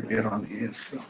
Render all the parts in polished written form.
We are on air, so.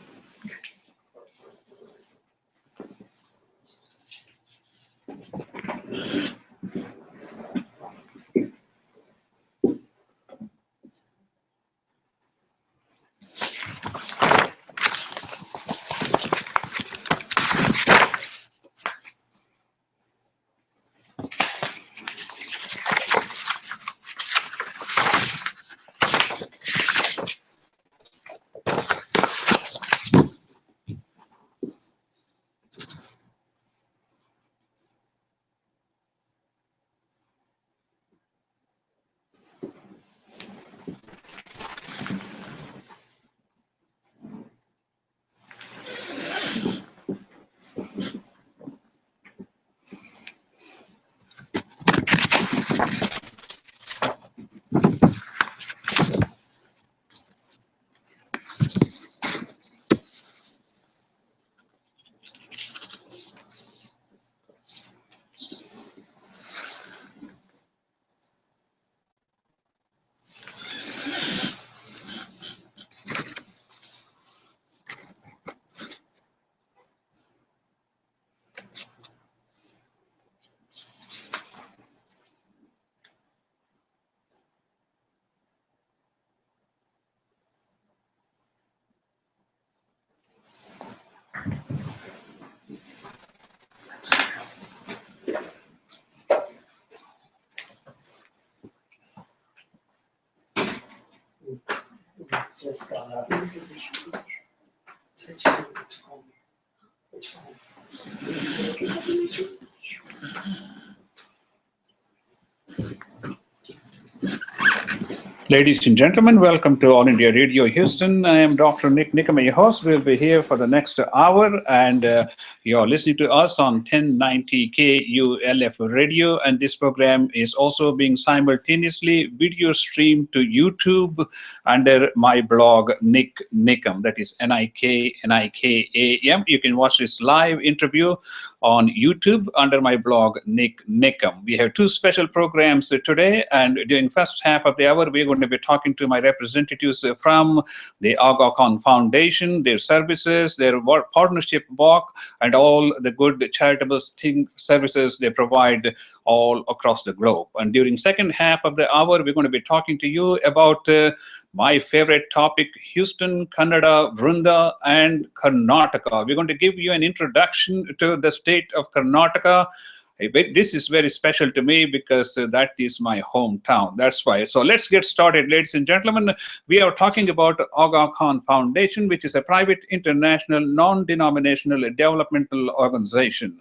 Just got up. It's fine. Ladies and gentlemen, welcome to All India Radio Houston. I am Dr. Nik Nikam, your host. We'll be here for the next hour, and you're listening to us on 1090 KULF radio, and this program is also being simultaneously video streamed to YouTube under my blog, Nik Nikam. That is Nikam. You can watch this live interview on YouTube under my blog, Nik Nikam. We have two special programs today, and during first half of the hour, we're going to be talking to my representatives from the Aga Khan Foundation, their services, their partnership work, and all the good charitable services they provide all across the globe. And during second half of the hour, we're going to be talking to you about my favorite topic, Houston, Kannada, Vrunda, and Karnataka. We're going to give you an introduction to the state of Karnataka. This is very special to me because that is my hometown. That's why. So let's get started, ladies and gentlemen. We are talking about Aga Khan Foundation, which is a private, international, non-denominational developmental organization.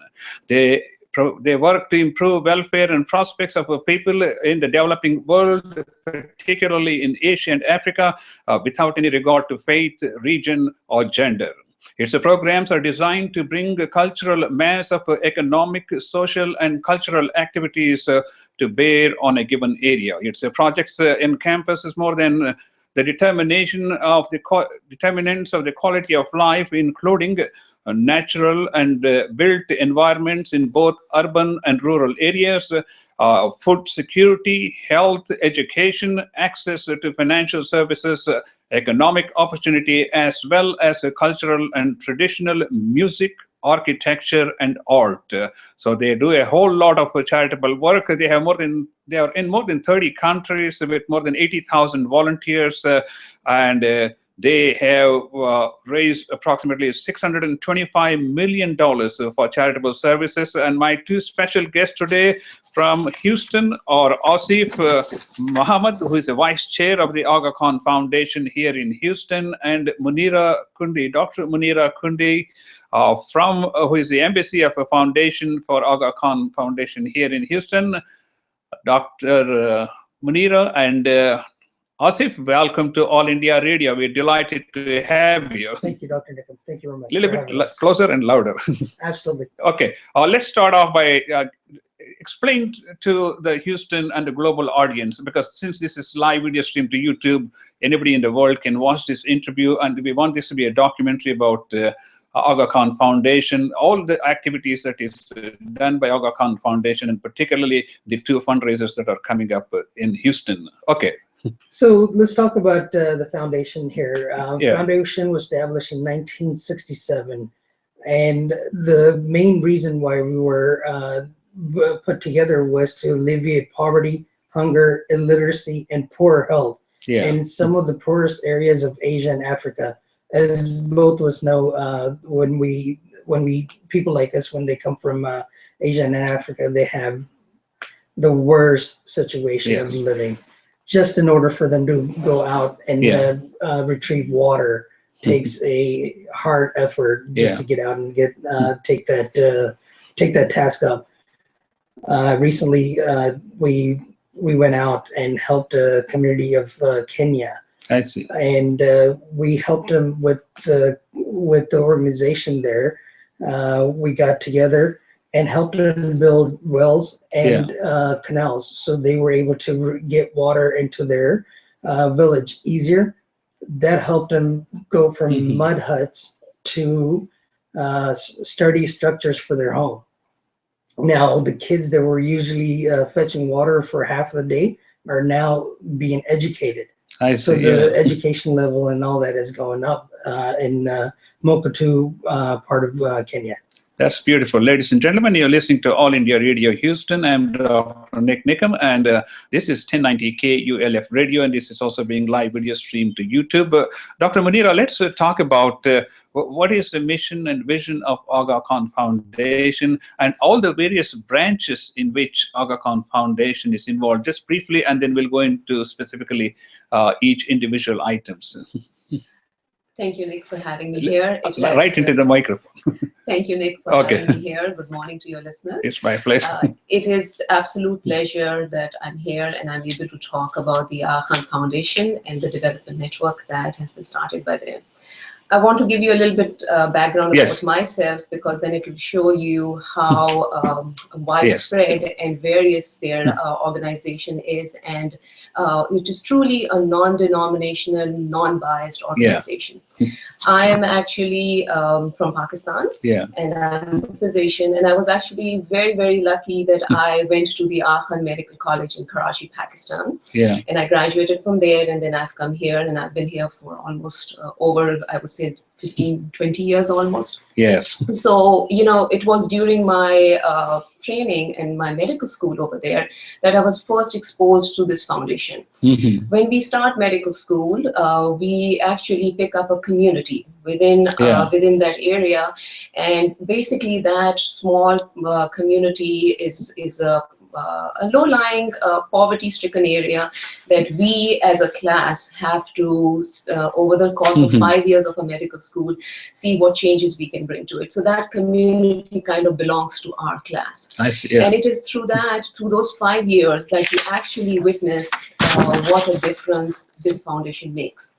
They work to improve welfare and prospects of people in the developing world, particularly in Asia and Africa, without any regard to faith, region, or gender. Its programs are designed to bring a cultural mass of economic, social, and cultural activities to bear on a given area. Its projects encompasses more than the determination of the determinants of the quality of life, including natural and built environments in both urban and rural areas, food security, health, education, access to financial services, economic opportunity, as well as cultural and traditional music, architecture, and art. So they do a whole lot of charitable work. They are in more than 30 countries with more than 80,000 volunteers, and they have raised approximately $625 million for charitable services. And my two special guests today from Houston are Asif Muhammad, who is the vice chair of the Aga Khan Foundation here in Houston, and Munira Kundi, Dr. Munira Kundi, who is the embassy of a foundation for Aga Khan Foundation here in Houston. Dr. Munira and Asif, welcome to All India Radio. We're delighted to have you. Thank you, Dr. Nikam. Thank you very much. A little bit closer and louder. Absolutely. Okay, let's start off by explain to the Houston and the global audience, because since this is live video streamed to YouTube, anybody in the world can watch this interview, and we want this to be a documentary about Aga Khan Foundation, all the activities that is done by Aga Khan Foundation, and particularly the two fundraisers that are coming up in Houston. Okay. So let's talk about the foundation here. Yeah. Foundation was established in 1967, and the main reason why we were put together was to alleviate poverty, hunger, illiteracy, and poor health Yeah. in some of the poorest areas of Asia and Africa. As both of us know, when we people like us, when they come from Asia and Africa, they have the worst situation Yeah. of living. Just in order for them to go out and Yeah. retrieve water takes a hard effort just Yeah. to get out and get take that task up. Recently, we went out and helped a community of Kenya, I see. and we helped them with the organization there. We got together and helped them build wells and canals, so they were able to get water into their village easier. That helped them go from mud huts to sturdy structures for their home. Now, the kids that were usually fetching water for half of the day are now being educated. I So see. the Yeah. education level and all that is going up in Mokatu part of Kenya. That's beautiful. Ladies and gentlemen, you're listening to All India Radio Houston. I'm Dr. Nik Nikam, and this is 1090 KULF Radio, and this is also being live video streamed to YouTube. Dr. Munira, let's talk about what is the mission and vision of Aga Khan Foundation and all the various branches in which Aga Khan Foundation is involved, just briefly, and then we'll go into specifically each individual items. Thank you, Nick, for having me here. Right into the microphone. Thank you, Nick, for having me here. Good morning to your listeners. It's my pleasure. It is absolute pleasure that I'm here and I'm able to talk about the Aga Khan Foundation and the development network that has been started by them. I want to give you a little bit background about myself, because then it will show you how widespread and various their organization is, and it is truly a non-denominational, non-biased organization. I am actually from Pakistan, and I'm a physician, and I was actually very, very lucky that I went to the Aga Khan Medical College in Karachi, Pakistan, and I graduated from there, and then I've come here, and I've been here for almost over, I would say, 15, 20 years almost. Yes. So, you know, it was during my training and my medical school over there that I was first exposed to this foundation. When we start medical school, we actually pick up a community within within that area, and basically that small community is a low-lying, poverty-stricken area that we as a class have to, over the course of 5 years of a medical school, see what changes we can bring to it. So that community kind of belongs to our class. I see. And it is through those 5 years that we actually witness what a difference this foundation makes.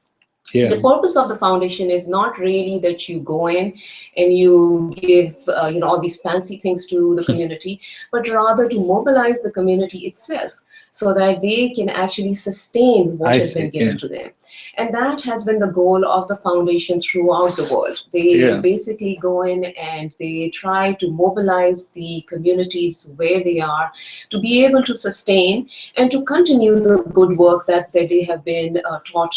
The purpose of the foundation is not really that you go in and you give all these fancy things to the community, but rather to mobilize the community itself so that they can actually sustain what has been given to them. And that has been the goal of the foundation throughout the world. They basically go in and they try to mobilize the communities where they are to be able to sustain and to continue the good work that they have been taught.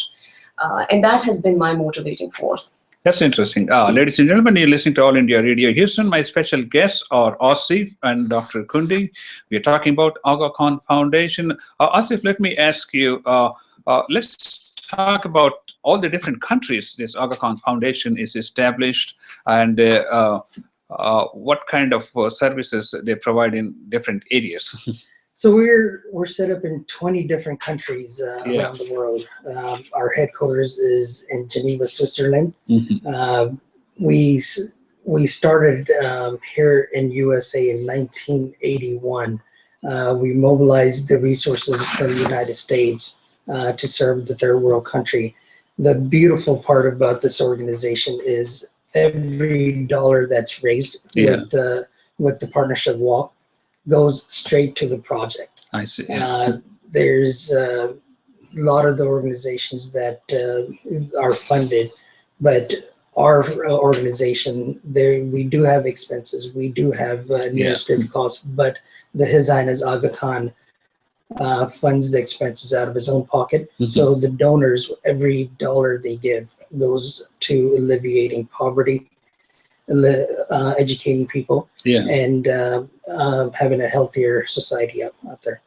And that has been my motivating force. That's interesting. Ladies and gentlemen, you're listening to All India Radio Houston. My special guests are Asif and Dr. Kundi. We're talking about Aga Khan Foundation. Asif, let me ask you, let's talk about all the different countries this Aga Khan Foundation is established, and what kind of services they provide in different areas. So we're set up in 20 different countries around the world. Our headquarters is in Geneva, Switzerland. We started here in USA in 1981. We mobilized the resources from the United States to serve the third world country. The beautiful part about this organization is every dollar that's raised with the partnership walk goes straight to the project. I see. There's a lot of the organizations that are funded, but our organization, we do have expenses, we do have administrative costs, but the His Highness Aga Khan funds the expenses out of his own pocket. So the donors, every dollar they give goes to alleviating poverty, educating people, and having a healthier society out there.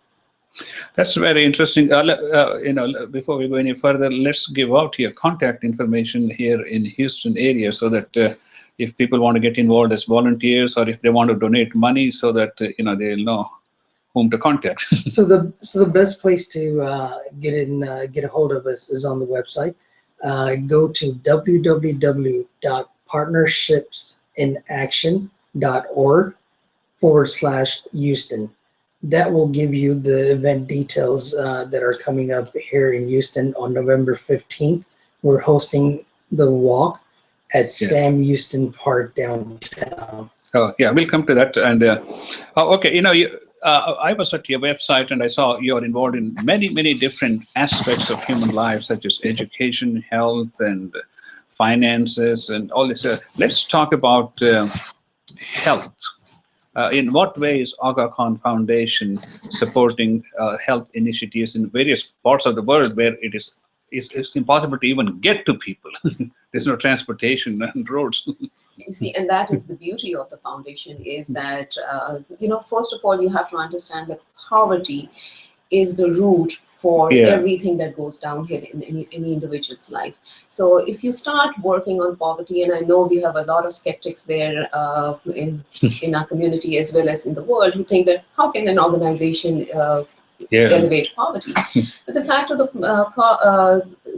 That's very interesting. Before we go any further, let's give out your contact information here in Houston area, so that if people want to get involved as volunteers, or if they want to donate money, so that they'll know whom to contact. So the best place to get a hold of us is on the website. Go to www.partnershipsinaction.org/Houston. That will give you the event details that are coming up here in Houston on November 15th. We're hosting the walk at Sam Houston Park downtown. Oh, yeah, we'll come to that. And okay, I was at your website and I saw you're involved in many different aspects of human life, such as education, health, and finances, and all this. Let's talk about health. In what way is Aga Khan Foundation supporting health initiatives in various parts of the world where it's impossible to even get to people? There's no transportation and roads. You see, and that is the beauty of the foundation, is that, first of all, you have to understand that poverty is the root for everything that goes downhill in any individual's life. So if you start working on poverty, and I know we have a lot of skeptics there in our community as well as in the world, who think that how can an organization elevate poverty? But the fact of the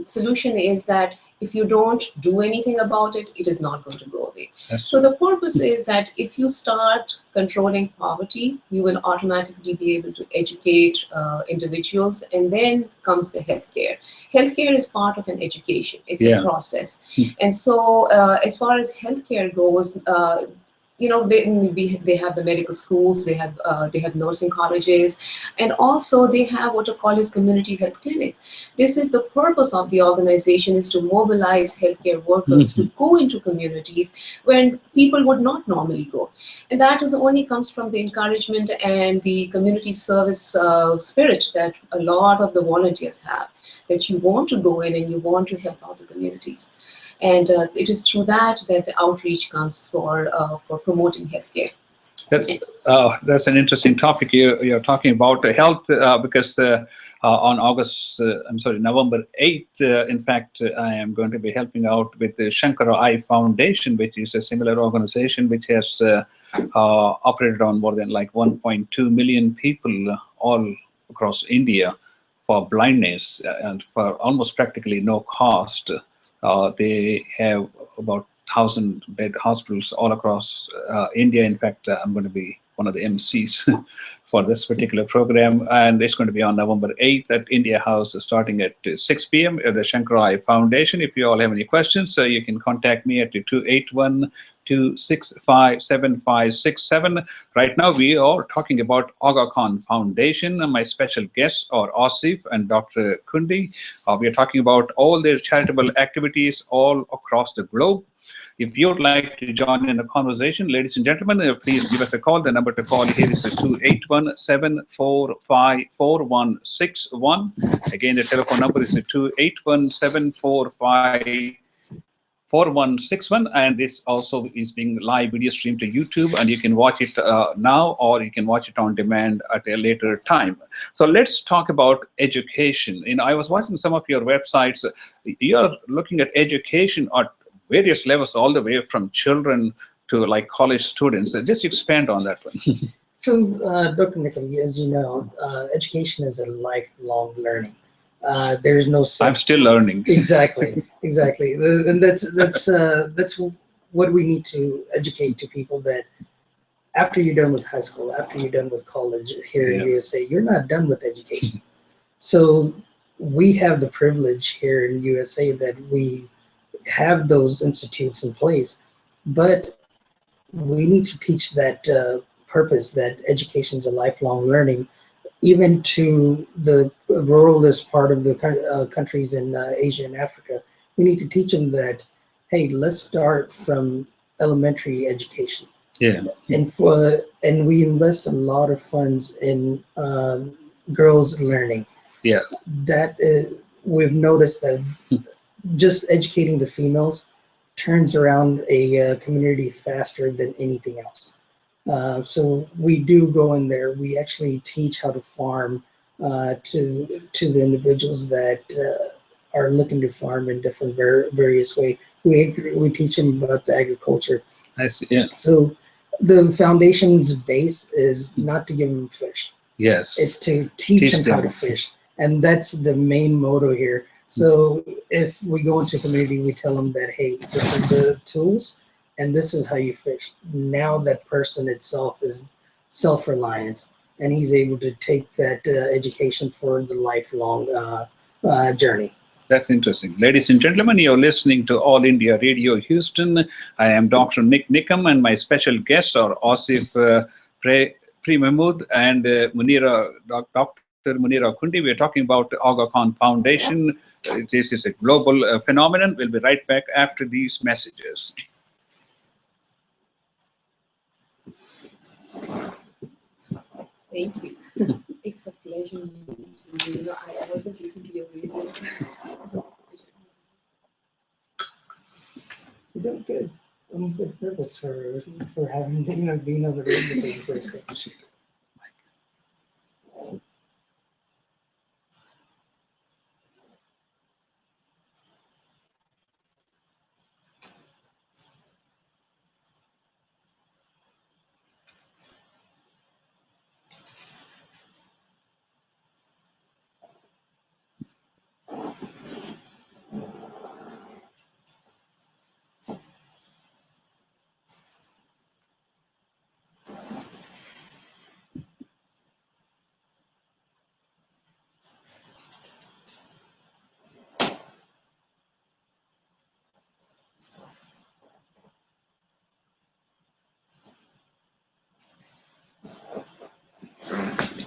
solution is that if you don't do anything about it, it is not going to go away. So the purpose is that if you start controlling poverty, you will automatically be able to educate individuals, and then comes the healthcare. Healthcare is part of an education. It's a process. And so as far as healthcare goes, they have the medical schools, they have nursing colleges, and also they have what are called as community health clinics. This is the purpose of the organization, is to mobilize healthcare workers to go into communities when people would not normally go. And that only comes from the encouragement and the community service spirit that a lot of the volunteers have, that you want to go in and you want to help out the communities. And it is through that the outreach comes for promoting healthcare. That's an interesting topic you're talking about, health, because on November 8th, in fact, I am going to be helping out with the Shankara Eye Foundation, which is a similar organization which has operated on more than 1.2 million people all across India for blindness, and for almost practically no cost. They have about 1,000-bed hospitals all across India. In fact, I'm going to be one of the MCs for this particular program, and it's going to be on November 8th at India House, starting at 6 p.m. at the Shankara Eye Foundation. If you all have any questions, you can contact me at 281-265-7567. Right now, we are talking about Aga Khan Foundation. My special guests are Asif and Dr. Kundi. We are talking about all their charitable activities all across the globe. If you would like to join in the conversation, ladies and gentlemen, please give us a call. The number to call here is 281-745-4161. Again, the telephone number is 281-745-4161, and this also is being live video streamed to YouTube, and you can watch it now, or you can watch it on demand at a later time. So let's talk about education. I was watching some of your websites. You're looking at education at various levels, all the way from children to college students. Just expand on that one. So, Dr. Nikam, as you know, education is a lifelong learning. There's no. I'm still learning. Exactly. And that's what we need to educate to people, that after you're done with high school, after you're done with college here in USA, you're not done with education. So we have the privilege here in USA that we have those institutes in place, but we need to teach that purpose, that education is a lifelong learning, even to the ruralist part of the countries in Asia and Africa. We need to teach them that, hey, let's start from elementary education. Yeah. And we invest a lot of funds in girls learning. Yeah. That we've noticed that just educating the females turns around a community faster than anything else. So we do go in there. We actually teach how to farm to the individuals that are looking to farm in different various ways. We teach them about the agriculture. I see. Yeah. So the foundation's base is not to give them fish. Yes. It's to teach them how to fish, and that's the main motto here. So if we go into a community, we tell them that, hey, this is the tools, and this is how you fish. Now that person itself is self-reliant, and he's able to take that education for the lifelong journey. That's interesting. Ladies and gentlemen, you're listening to All India Radio Houston. I am Dr. Nik Nikam, and my special guests are Asif Pre Mahmood and Dr. Munira Kundi. We are talking about the Aga Khan Foundation. This is a global phenomenon. We'll be right back after these messages. Thank you. It's a pleasure meeting you. You know, I always listen to your videos. You're doing good. I'm a bit nervous for having being on the radio for the first day.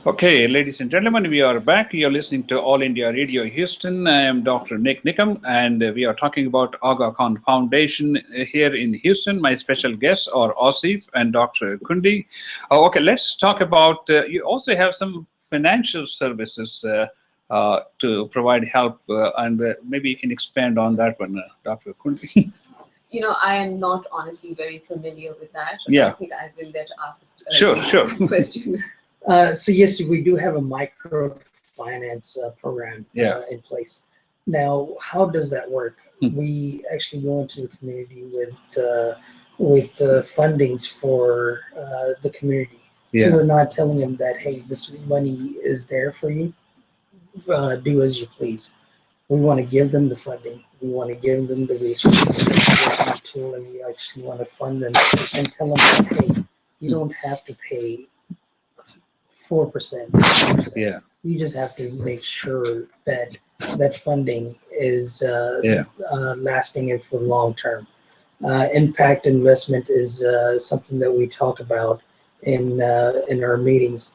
Okay, ladies and gentlemen, we are back. You're listening to All India Radio Houston. I am Dr. Nik Nikam, and we are talking about Aga Khan Foundation here in Houston. My special guests are Asif and Dr. Kundi. Okay, let's talk about, you also have some financial services to provide help, and maybe you can expand on that one, Dr. Kundi. You know, I am not honestly very familiar with that. Yeah. I think I will let Asif Sure. question. So yes, we do have a microfinance program in place. Now, how does that work? We actually go into the community with fundings for the community. So we're not telling them that, hey, this money is there for you. Do as you please. We want to give them the funding. We want to give them the resources and tool, and we actually want to fund them and tell them that, hey, you don't have to pay 4%. 5%. Yeah. You just have to make sure that that funding is lasting and for long term. Impact investment is something that we talk about in our meetings.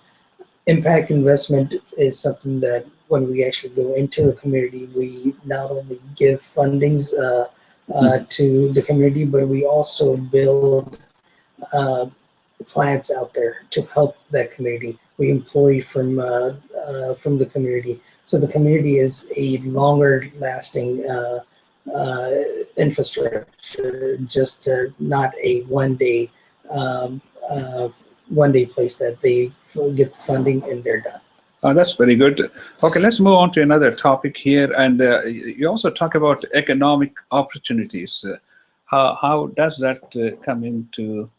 Impact investment is something that when we actually go into a community, we not only give fundings to the community, but we also build plants out there to help that community. We employ from the community, so the community is a longer lasting infrastructure, just not a one day place that they get the funding and they're done. That's very good. Okay, let's move on to another topic here. And you also talk about economic opportunities. How does that come into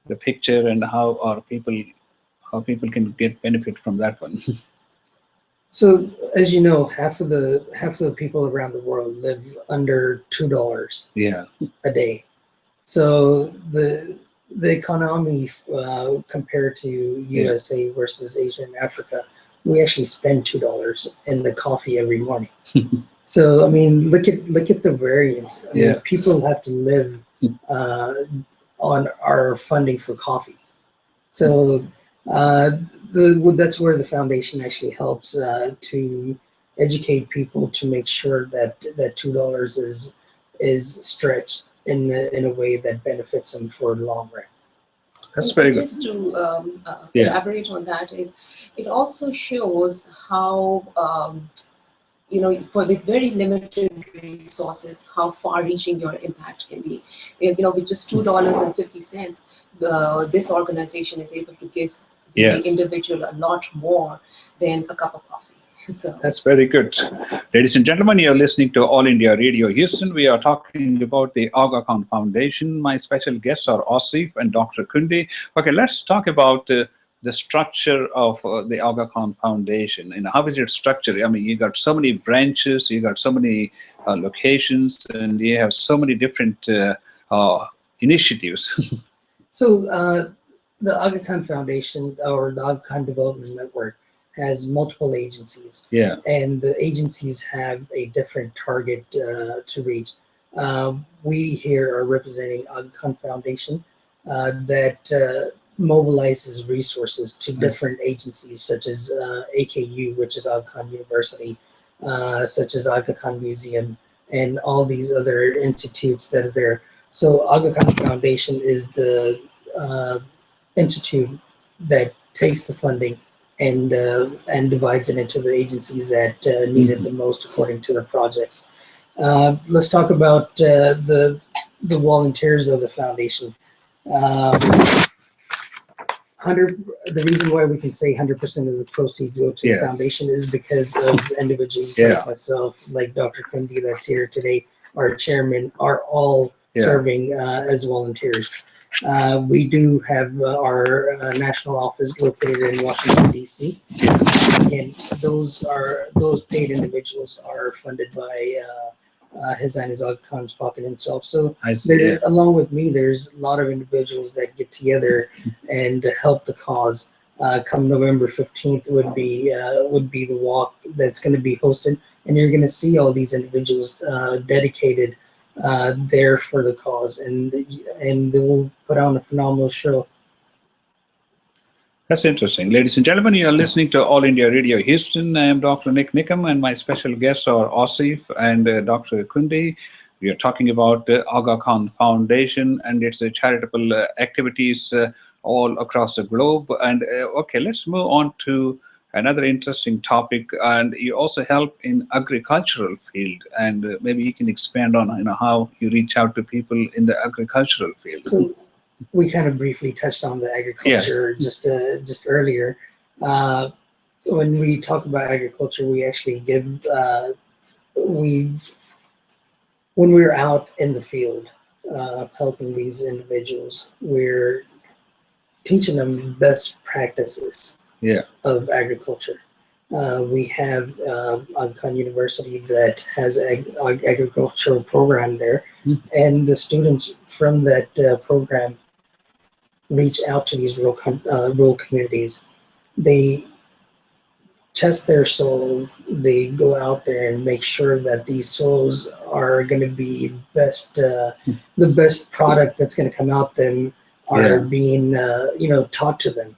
the picture, and how people can get benefit from that one? So, as you know, half of the people around the world live under $2 a day. So the economy compared to USA versus Asia and Africa, we actually spend $2 in the coffee every morning. So I mean, look at the variance. I mean, people have to live on our funding for coffee. So that's where the foundation actually helps to educate people to make sure that $2 is stretched in a way that benefits them for the long run. That's very good. Just to elaborate on that, is it also shows how with very limited resources, how far-reaching your impact can be. With just $2.50, this organization is able to give the individual a lot more than a cup of coffee. So that's very good. Ladies and gentlemen, you're listening to All India Radio Houston. We are talking about the Aga Khan Foundation. My special guests are Asif and Dr. Kundi. Okay, let's talk about the structure of the Aga Khan Foundation. And how is it structured? I mean, you got so many branches, you got so many locations, and you have so many different initiatives. So the Aga Khan Foundation, or the Aga Khan Development Network, has multiple agencies. Yeah. And the agencies have a different target to reach. We here are representing Aga Khan Foundation that mobilizes resources to different agencies, such as AKU, which is Aga Khan University, such as Aga Khan Museum, and all these other institutes that are there. So Aga Khan Foundation is the institute that takes the funding and divides it into the agencies that need it the most according to the projects. Let's talk about the volunteers of the foundation. The reason why we can say 100% of the proceeds go to the foundation is because of individuals like myself, like Dr. Kundi that's here today, our chairman, are all serving as volunteers. We do have our national office located in Washington, D.C. And those paid individuals are funded by His Highness Aga Khan's pocket himself. So along with me, there's a lot of individuals that get together and help the cause. Come November 15th would be the walk that's going to be hosted, and you're going to see all these individuals dedicated there for the cause, and they will put on a phenomenal show. That's interesting. Ladies and gentlemen, you are listening to All India Radio Houston. I am Dr. Nik Nikam, and my special guests are Asif and Dr. Kundi. We are talking about the Aga Khan Foundation and its charitable activities all across the globe. And okay, let's move on to another interesting topic. And you also help in agricultural field, and maybe you can expand on how you reach out to people in the agricultural field. So we kind of briefly touched on the agriculture just earlier. When we talk about agriculture, we actually give when we're out in the field helping these individuals, we're teaching them best practices of agriculture. We have Aga Khan University that has an agricultural program there, and the students from that program reach out to these rural communities. They test their soil. They go out there and make sure that these soils are going to be the best product that's going to come out them are being taught to them.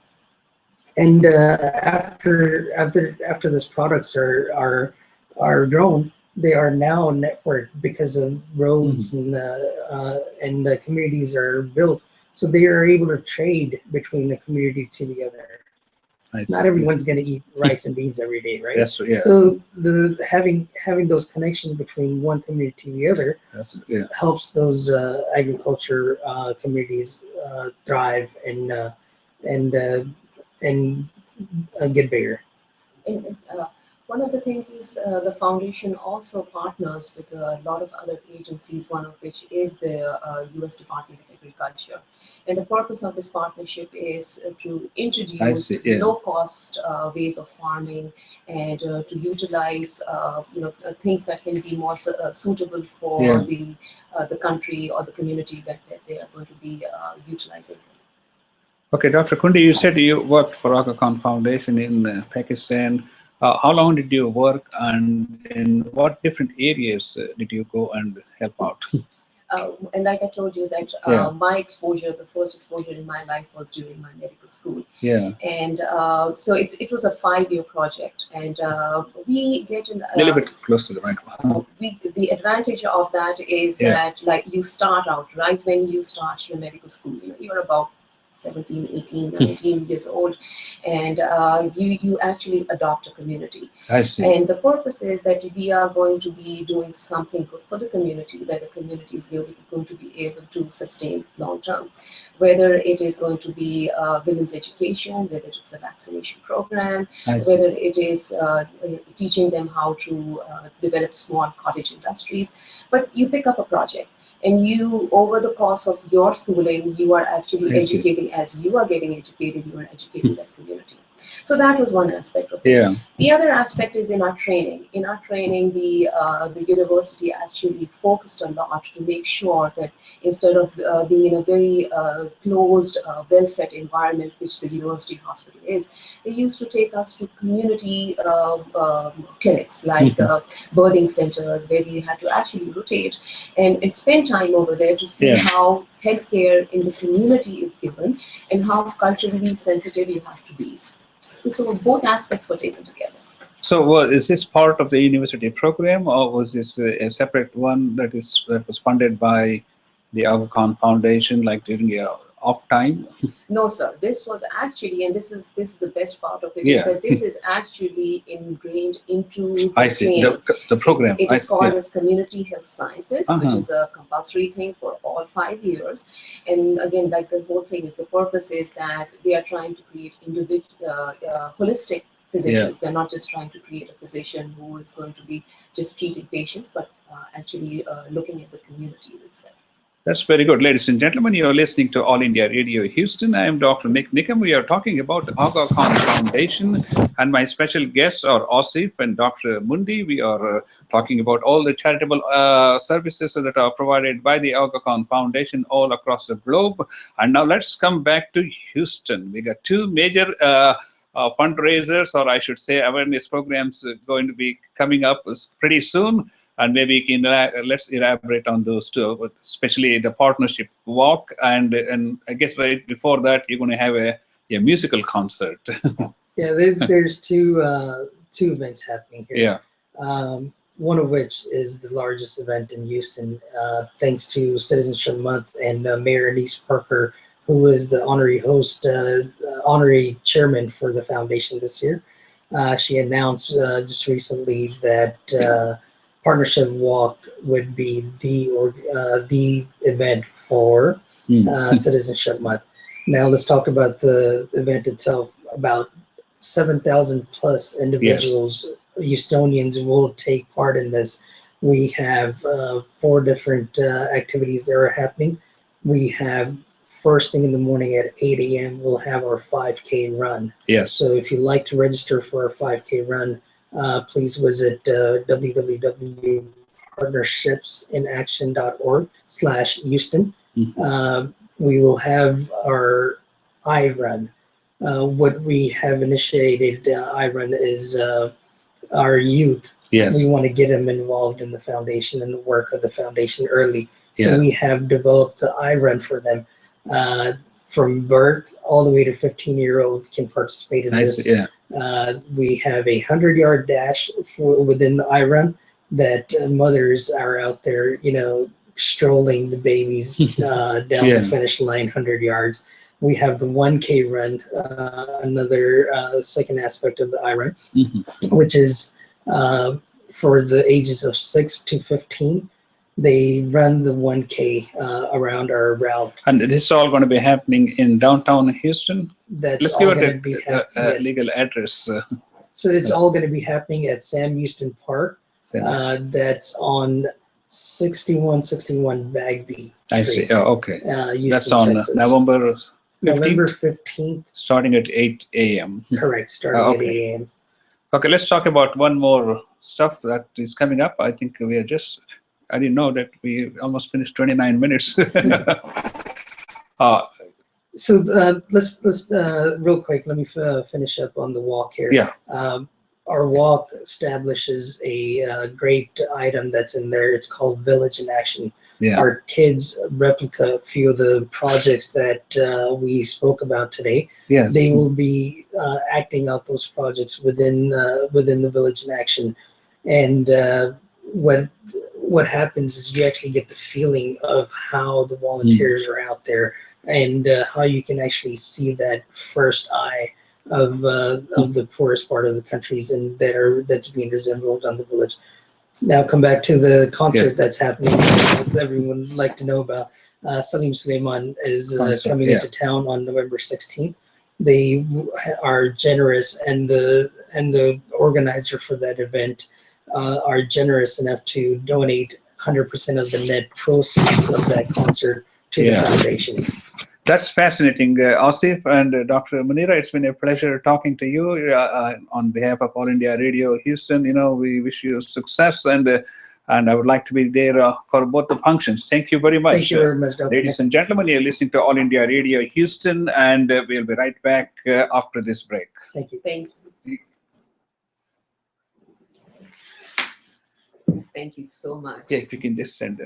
And after these products are grown, they are now networked because of roads and the communities are built. So they are able to trade between the community to the other. Not everyone's going to eat rice and beans every day, right? So having those connections between one community to the other helps those agriculture communities thrive and get bigger. And one of the things is the foundation also partners with a lot of other agencies, one of which is the U.S. Department of Agriculture. And the purpose of this partnership is to introduce low-cost ways of farming and to utilize things that can be more suitable for the country or the community that they are going to be utilizing. Okay, Dr. Kundi, you said you worked for Aga Khan Foundation in Pakistan. How long did you work, and in what different areas did you go and help out? And like I told you that my exposure, the first exposure in my life was during my medical school. And so it was a 5-year project, and we get in a little bit close to the microphone. The advantage of that is that like you start out right when you start your medical school, you're about 17, 18, 19 years old, and you actually adopt a community. I see. And the purpose is that we are going to be doing something good for the community, that the community is going to be able to sustain long term. Whether it is going to be women's education, whether it's a vaccination program, whether it is teaching them how to develop small cottage industries. But you pick up a project, and you, over the course of your schooling, you are actually educating. As you are getting educated, you are educating that community. So that was one aspect of it. Yeah. The other aspect is in our training. In our training, the university actually focused a lot to make sure that instead of being in a very closed, well-set environment, which the university hospital is, they used to take us to community clinics, like birthing centers, where we had to actually rotate and spend time over there to see how healthcare in the community is given and how culturally sensitive you have to be. So both aspects were taken together. So is this part of the university program, or was this a separate one that was funded by the Aga Khan Foundation, like during your off time? No, sir. This was actually, and this is the best part of it, is that this is actually ingrained into the training. The program. It is called as Community Health Sciences, which is a compulsory thing for all 5 years. And again, like the whole thing is, the purpose is that they are trying to create holistic physicians. They're not just trying to create a physician who is going to be just treating patients, but actually looking at the communities itself. That's very good. Ladies and gentlemen, you are listening to All India Radio Houston. I am Dr. Nik Nikam. We are talking about Aga Khan Foundation, and my special guests are Asif and Dr. Mundi. We are talking about all the charitable services that are provided by the Aga Khan Foundation all across the globe. And now let's come back to Houston. We got two major fundraisers, or I should say awareness programs, going to be coming up pretty soon. And maybe you can let's elaborate on those two, but especially the partnership walk, and I guess right before that you're going to have a musical concert. Yeah, there's two events happening here. Yeah. One of which is the largest event in Houston, thanks to Citizenship Month and Mayor Anise Parker, who is the honorary host, honorary chairman for the foundation this year. She announced just recently that Partnership Walk would be the event for Citizenship Month. Now let's talk about the event itself. About 7,000 plus individuals, Houstonians, will take part in this. We have 4 different activities that are happening. We have first thing in the morning at 8 a.m. we'll have our 5K run. Yes. So if you'd like to register for our 5K run, please visit www.partnershipsinaction.org/Houston. We will have our I-Run. What we have initiated I-Run is our youth. Yes. We want to get them involved in the foundation and the work of the foundation early. So we have developed the I-Run for them. From birth all the way to 15-year-old can participate in this. We have a 100-yard dash within the I-Run that mothers are out there, strolling the babies down the finish line, 100 yards. We have the 1K run, another second aspect of the I-Run, which is for the ages of 6 to 15. They run the 1K around our route. And this is all going to be happening in downtown Houston? Let's give it a legal address. So it's all going to be happening at Sam Houston Park. That's on 6161 Bagby Street. I see. Oh, okay. Houston, that's on Texas. November 15th. Starting at 8 a.m. Correct, starting at 8 a.m. Okay, let's talk about one more stuff that is coming up. I think we are I didn't know that we almost finished 29 minutes. So let's real quick, let me finish up on the walk here. Yeah. Our walk establishes a great item that's in there. It's called Village in Action. Yeah. Our kids replica a few of the projects that we spoke about today. Yes. They will be acting out those projects within the Village in Action. And what happens is you actually get the feeling of how the volunteers are out there, and how you can actually see that first eye of the poorest part of the countries, and that's being resembled on the village. Now come back to the concert that's happening. Everyone would like to know about. Salim Suleiman is coming into town on November 16th. They are generous, and the organizer for that event are generous enough to donate 100% of the net proceeds of that concert to the foundation. That's fascinating, Asif and Dr. Munira. It's been a pleasure talking to you on behalf of All India Radio Houston. We wish you success, and I would like to be there for both the functions. Thank you very much. Thank you very much, Dr. Ladies and gentlemen, you're listening to All India Radio Houston, and we'll be right back after this break. Thank you. Thank you. Thank you so much. Yeah, if you can just send